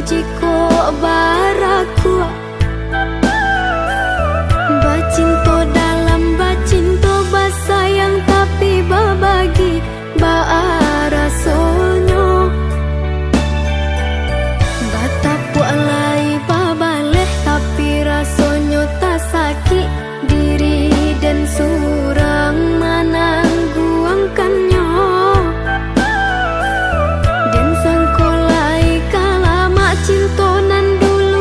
jiko baraku bacinto dalam bacinto basayang tapi babagi baarasonyo batapu alai babaleh tapi rasonyo tak sakit diri dan surang menangguangkannya dan sangkolai kala mak cinto nan dulu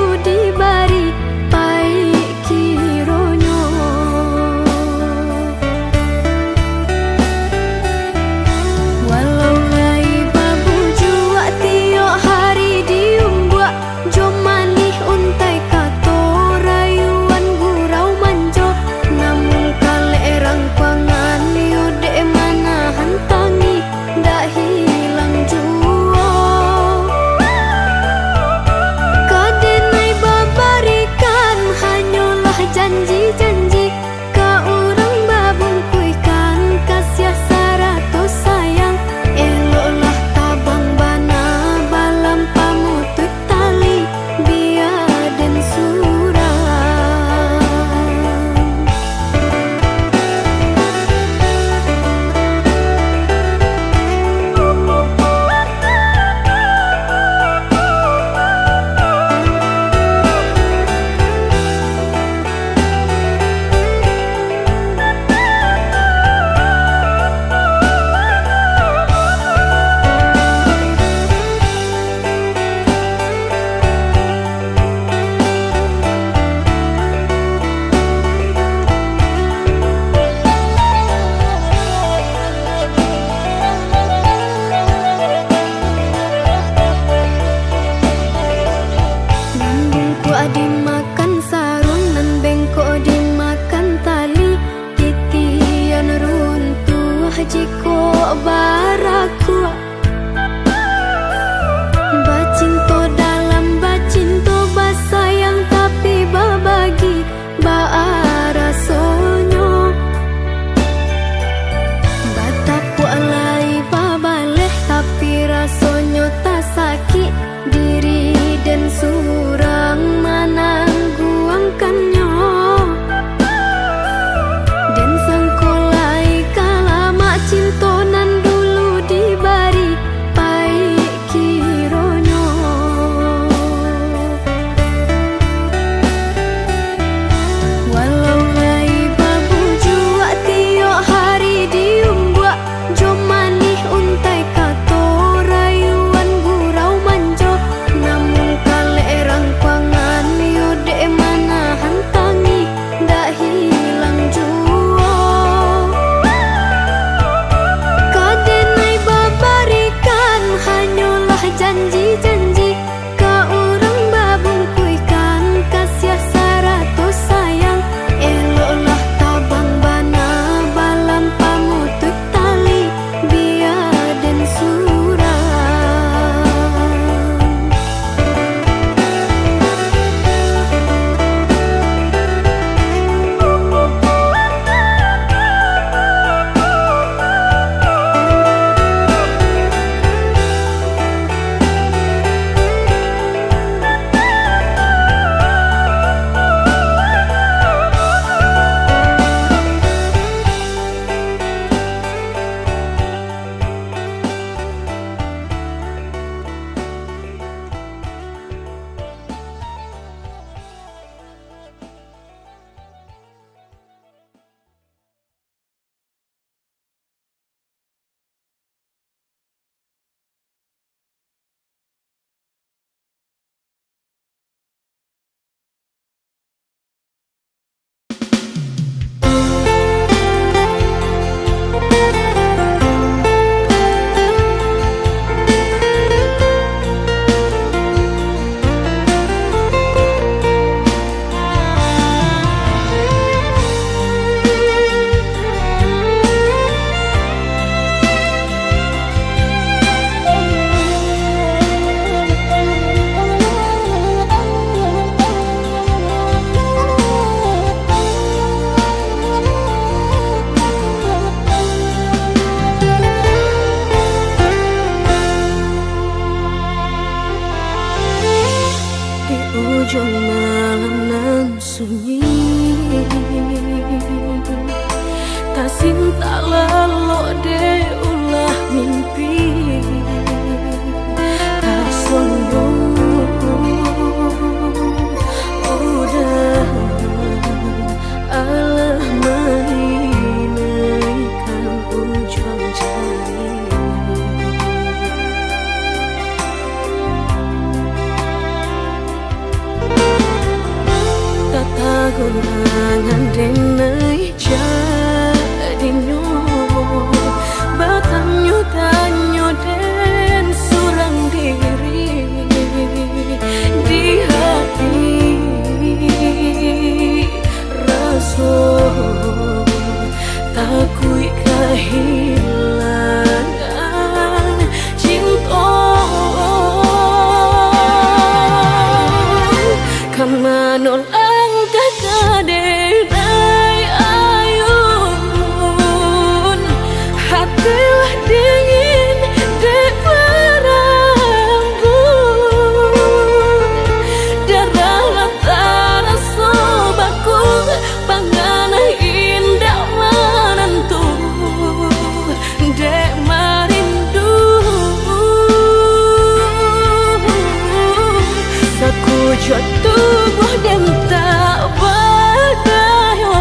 tubuh dan tak berdaya,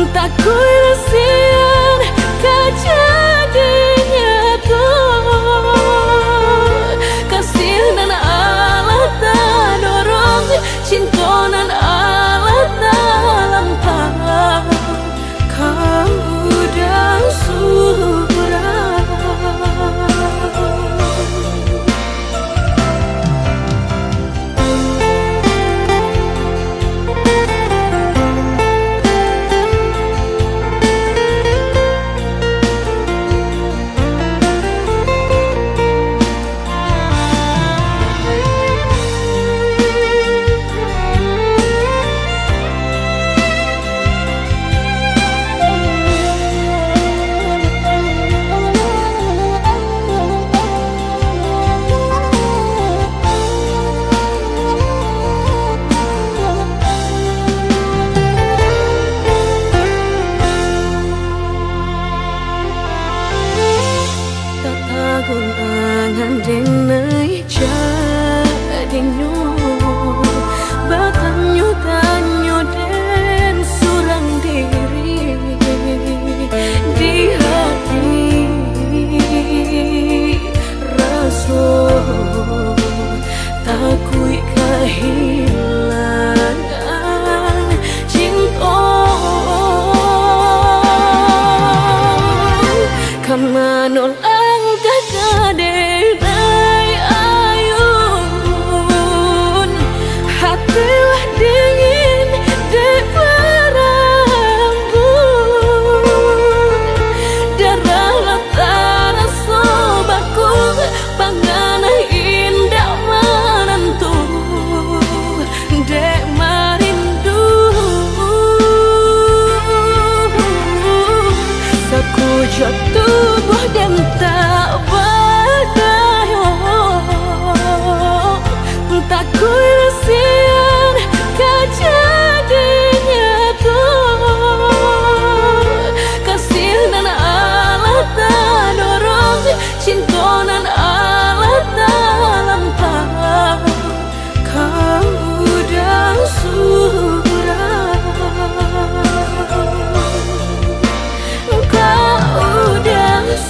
tak kuilasian kejadiannya tuh kasih nan Allah tak dorong, cinta nan Allah tak lampau, kau udah surah. Gunangan denai jadinya batanyo tanyo den surang diri di hati rasa takui kehilangan cinta kamanol denai ayun hatilah dingin di berambut darah latara sobaku panganah indah menentu dek marindu sekujur tubuh dan tak berdaya, tak kuilasian kejadiannya tuh kasih nan Allah tak dorong, cinta nan Allah tak lampau, kau udah surah, kau udah surah.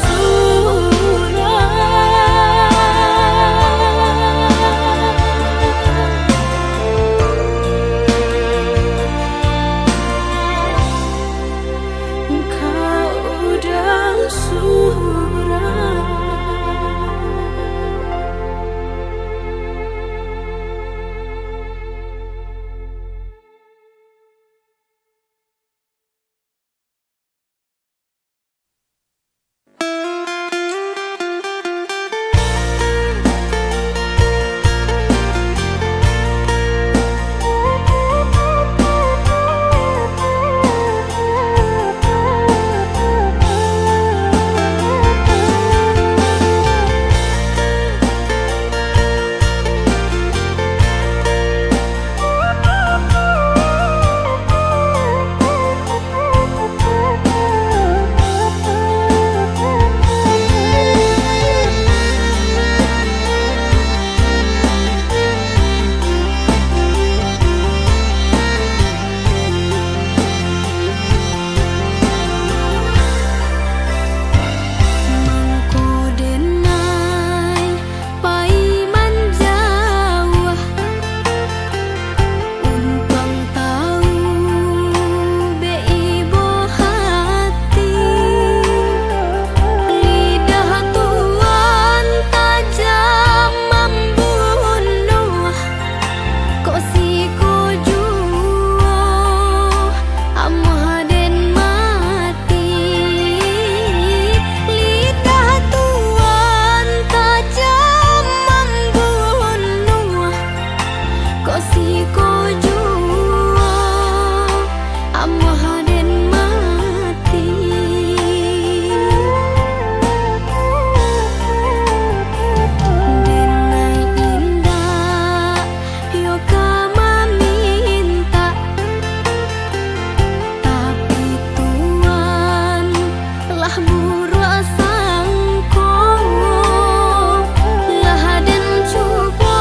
Sangko lah dan coba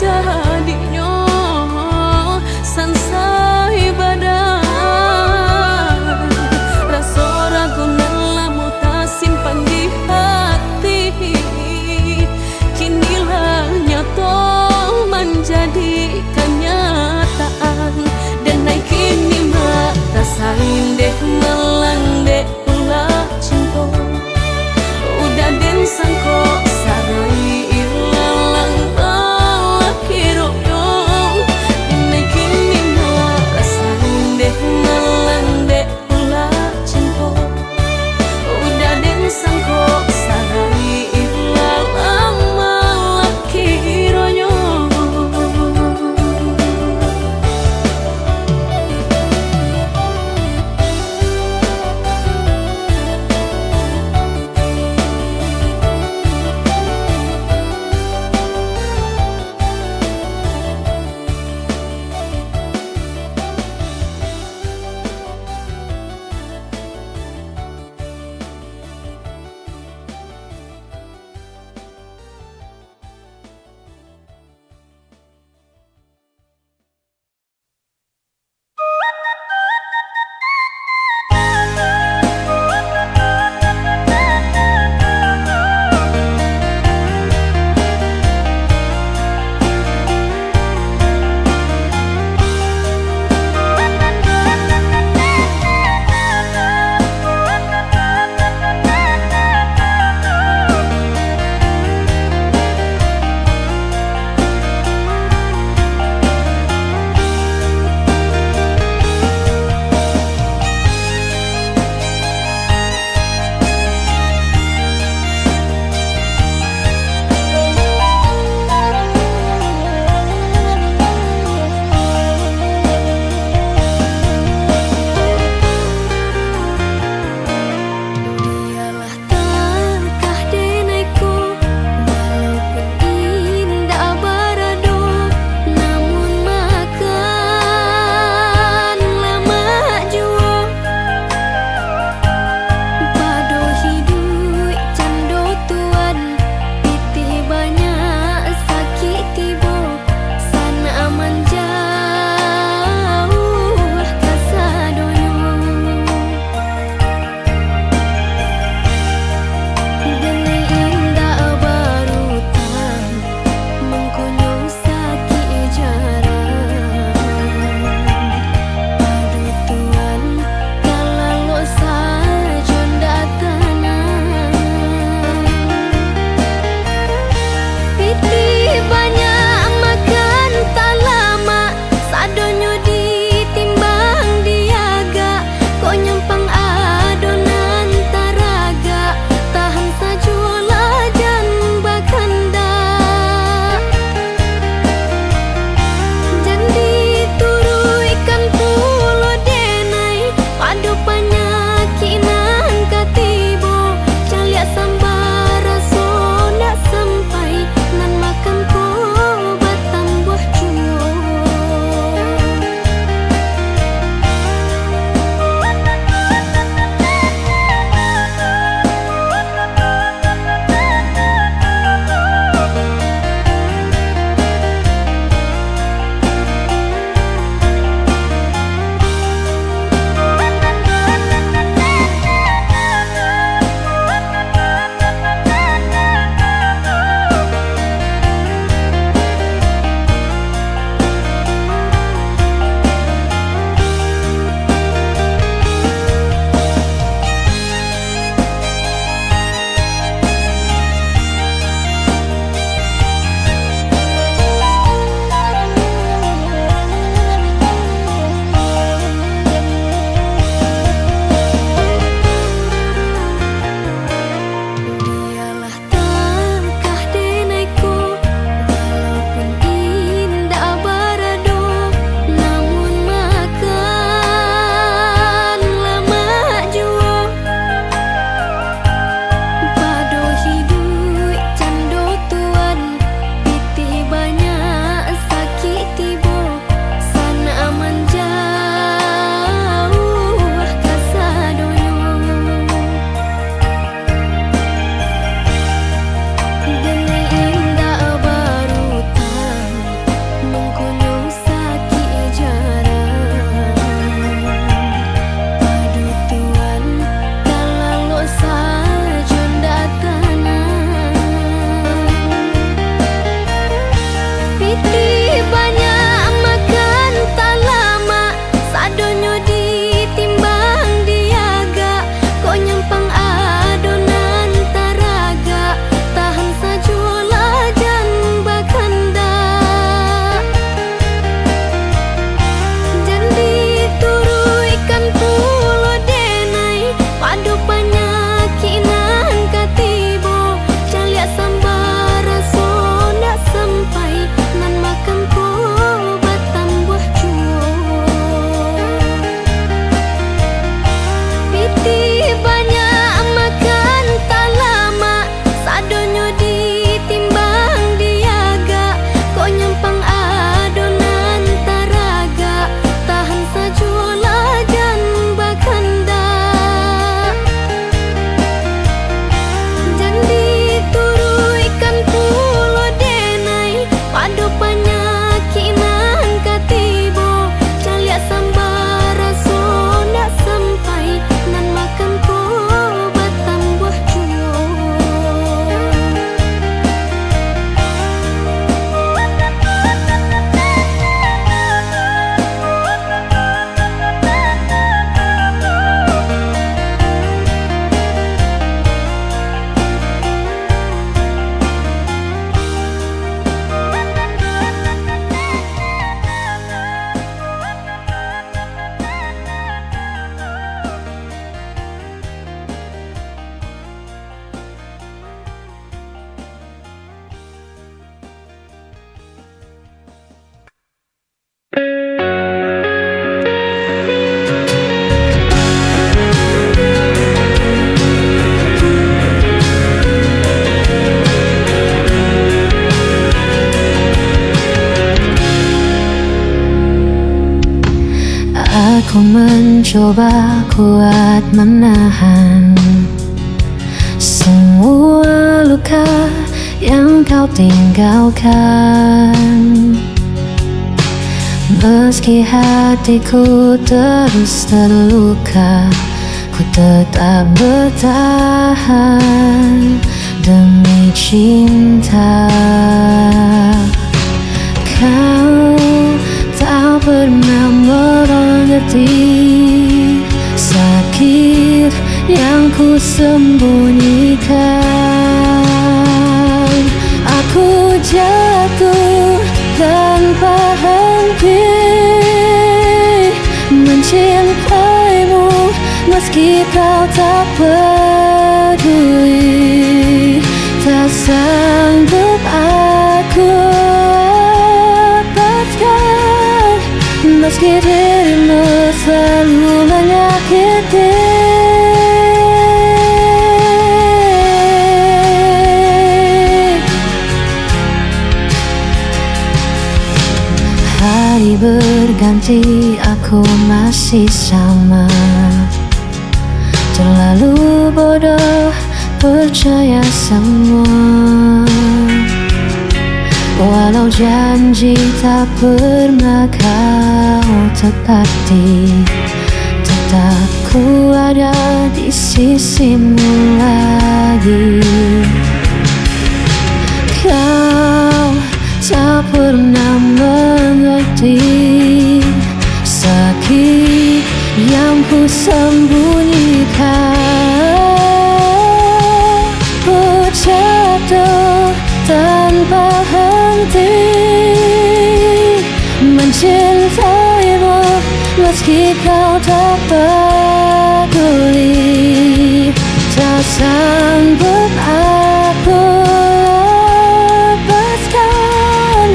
jadinya sansai badan. Rasa ragu lamu tak simpan di hati, kinilah nyata menjadi kenyataan. Dan naik kini mak rasain deh melang deh ulah cinta. Udah den sangko sarai ilalang malah kiro Ku mencoba kuat menahan semua luka yang kau tinggalkan. Meski hatiku terus terluka, ku tetap bertahan demi cinta. Kau tak pernah mengerti sakit yang ku sembunyikan. Aku jatuh tanpa henti mencintaimu, meski kau tak peduli. Tak sanggup aku lepaskan, meski dirimu selalu menyakiti. Hari berganti, aku masih sama, terlalu bodoh percaya semua. Walau janji tak pernah kau tepati, tetap ku ada di sisimu lagi. Kau tak pernah mengerti sakit yang ku sembunyikan. Ku jatuh tanpa henti mencintaimu, meski kau tak peduli. Tak sanggup aku lepaskan,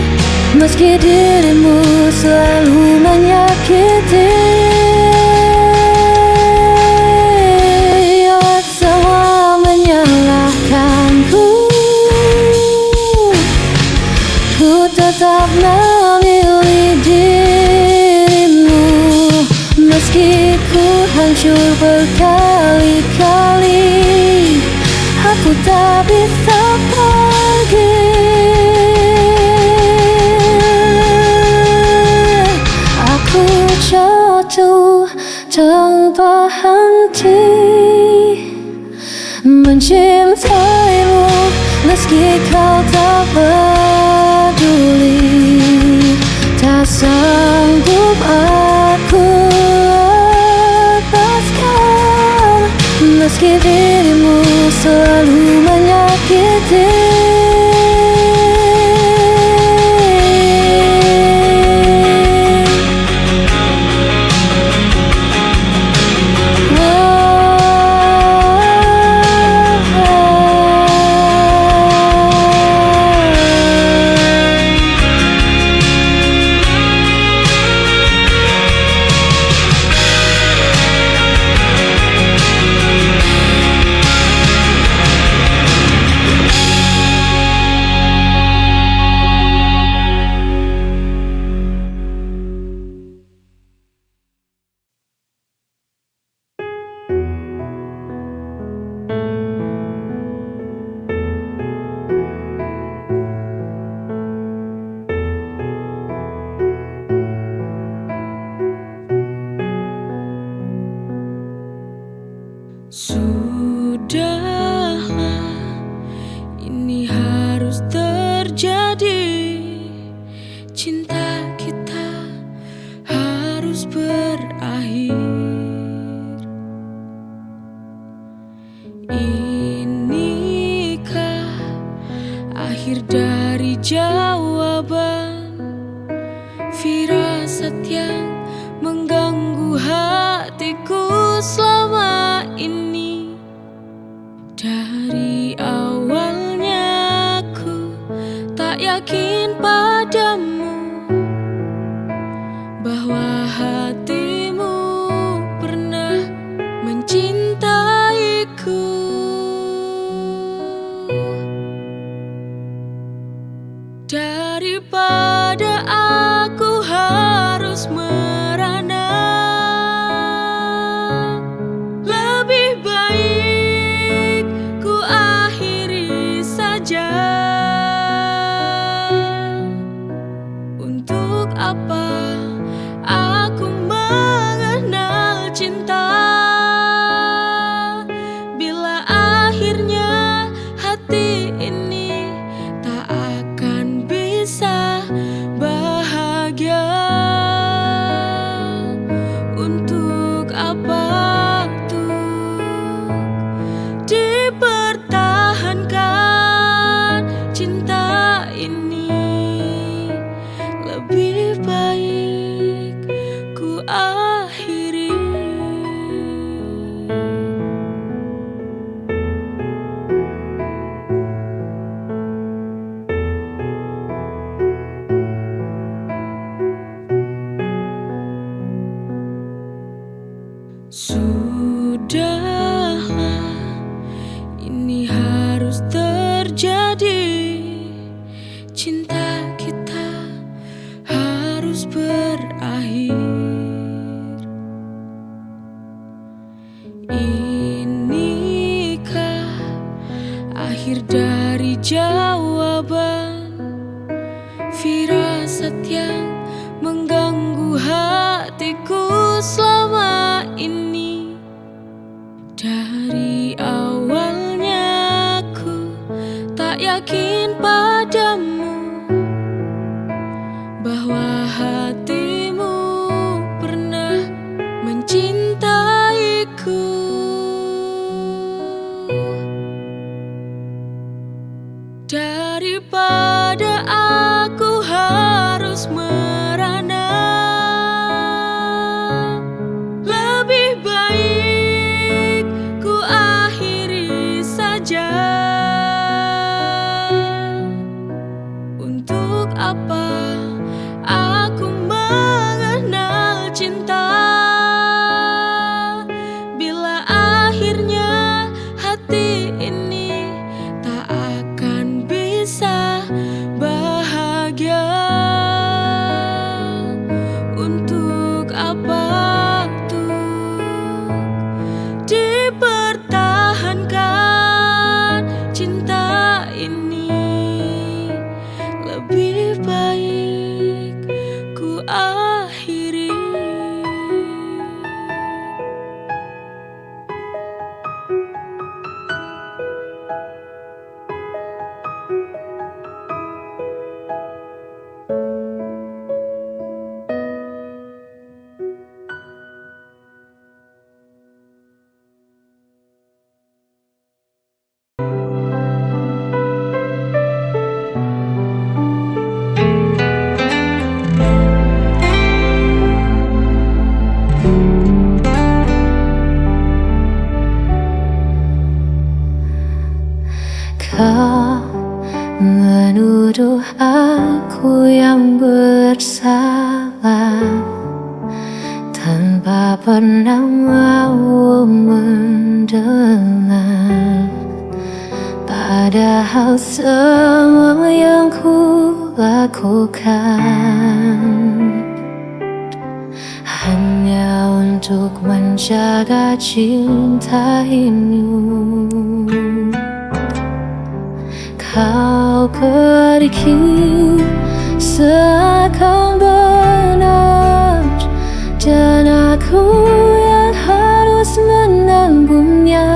meski dirimu selalu menyakiti. Semua menyalahkanku, ku tetap memilih dirimu, meski ku hancur berkali-kali. Aku tak bisa pergi, aku jatuh tanpa henti mencintaimu, meski kau tak peduli. Tak sanggup aku lepaskan, meski dirimu selalu menyakiti. Sudahlah, ini harus terjadi. Cinta kita harus berakhir. Inikah akhir dari jawaban firasat yang mengganggu hatiku selama ini? Dari awalnya aku tak yakin padamu bahwa hatimu pernah mencintaiku. Daripada aku harus merana harus berakhir. Inikah akhir dari jawaban firasat yang mengganggu hatiku selama ini? Dari awalnya aku tak yakin padamu bahwa hatimu pernah mencintaiku. Daripada aku harus merana, lebih baik ku akhiri saja. Untuk apa aku mengenal cinta bila akhirnya hati ini tak akan bisa bahagia? Untuk apa tuh dipertahankan cinta ini? Lebih baik ku akhiri. Kau menuduh aku yang bersalah tanpa pernah mau mendengar. Padahal semua yang ku lakukan hanya untuk menjaga cinta ini. Kau pergi seakan benar, dan aku yang harus menanggungnya.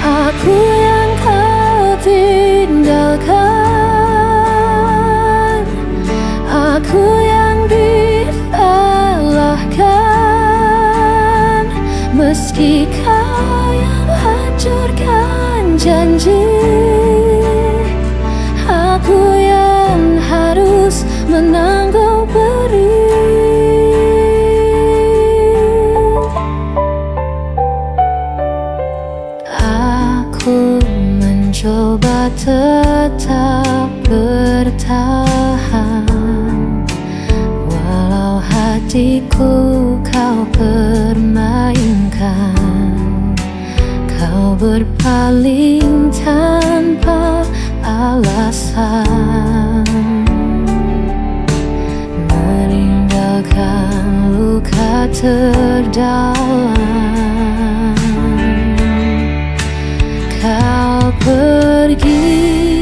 Aku yang kau tinggalkan, aku yang disalahkan, meski kau yang hancurkan janji. Aku yang harus menanggung perih. Aku mencoba tetap bertahan, walau hatiku kau permainkan. Kau berpaling tanpa alasan, meninggalkan luka terdalam. Kau pergi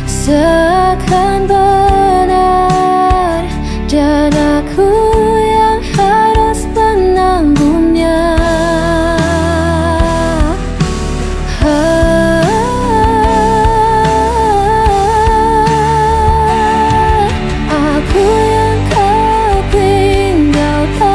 seakan benar, dan aku yang harus menanggungnya. Aku yang kau tinggalkan,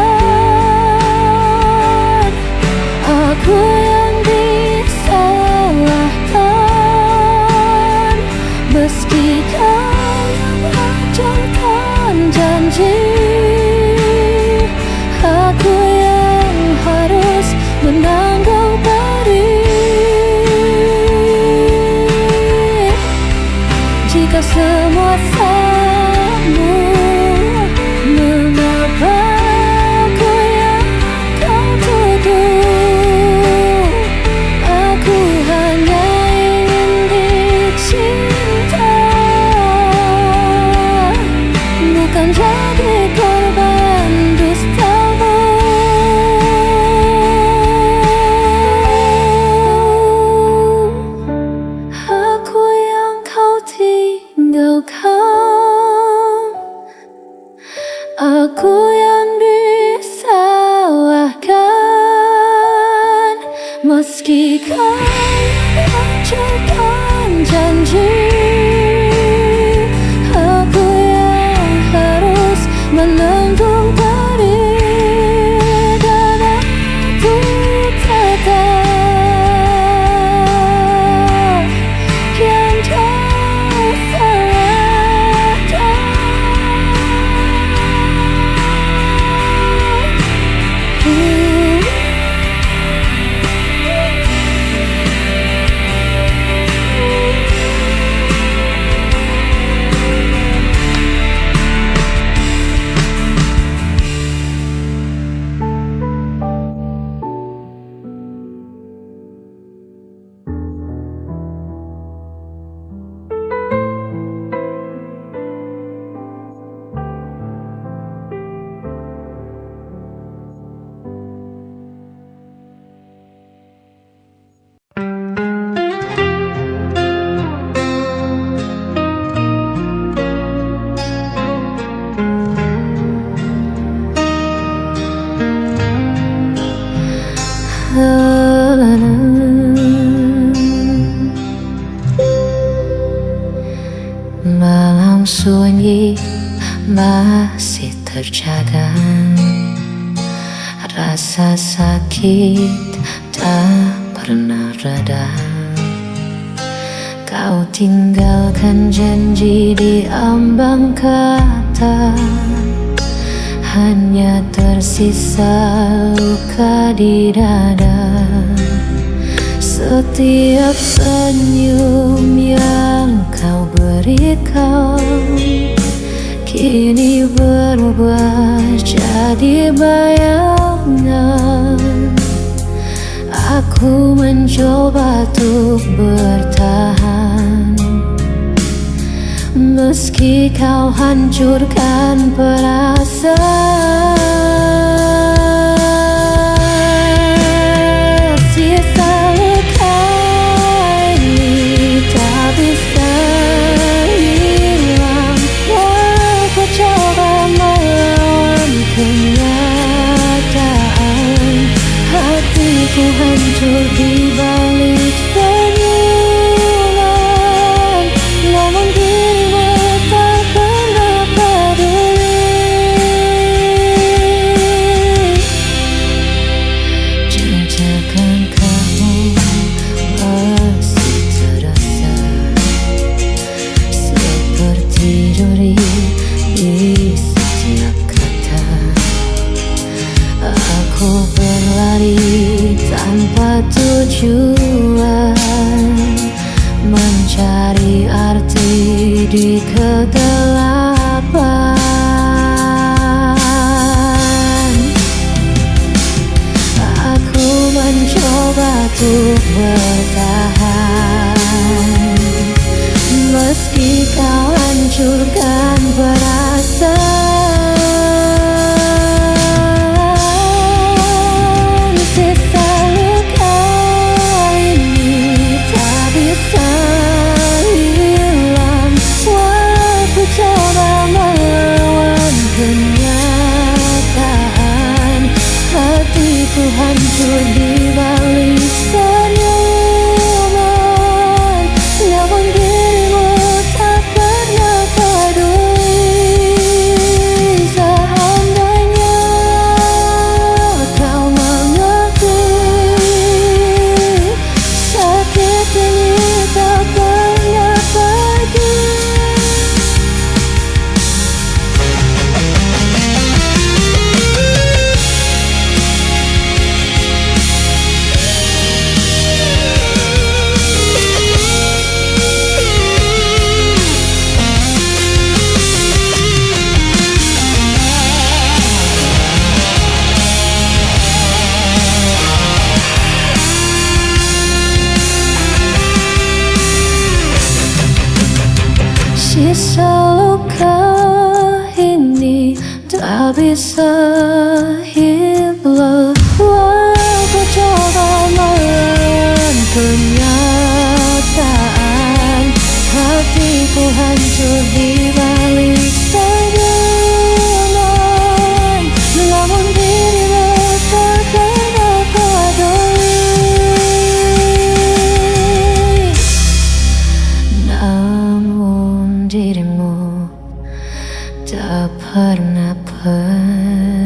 Meski kau hancurkan janji, aku yang harus menanggung pedih, dan aku tetap yang tersalah. Malam sunyi masih terjaga, rasa sakit tak pernah reda. Kau tinggalkan janji di ambang kata, hanya tersisa luka di dada. Setiap senyum yang kau berikan kini berubah jadi bayangan. Aku mencoba untuk bertahan, meski kau hancurkan perasaan. Sisa luka ini tak bisa hilang, walau coba melawan kenyataan. Hatiku hancur di balik senyuman, namun dirimu tak pernah peduli. Jejak langkahmu masih terasa, seperti duri di setiap kata. Aku berlari tanpa tujuan, mencari arti di kegelapan. Aku mencoba untuk bertahan, meski kau hancurkan perasaan. Sisa luka ini tak bisa hilang, walau ku coba melawan kenyataan. Hatiku hancur di balik senyuman, namun dirimu tak pernah peduli. Seandainya kau mengakui, sakit ini tak pernah pergi. Sisa luka ini tak bisa hilang, walau ku coba melawan kenyataan. Hatiku hancur di balik senyuman, namun dirimu tak pernah peduli. tak pernah pergi.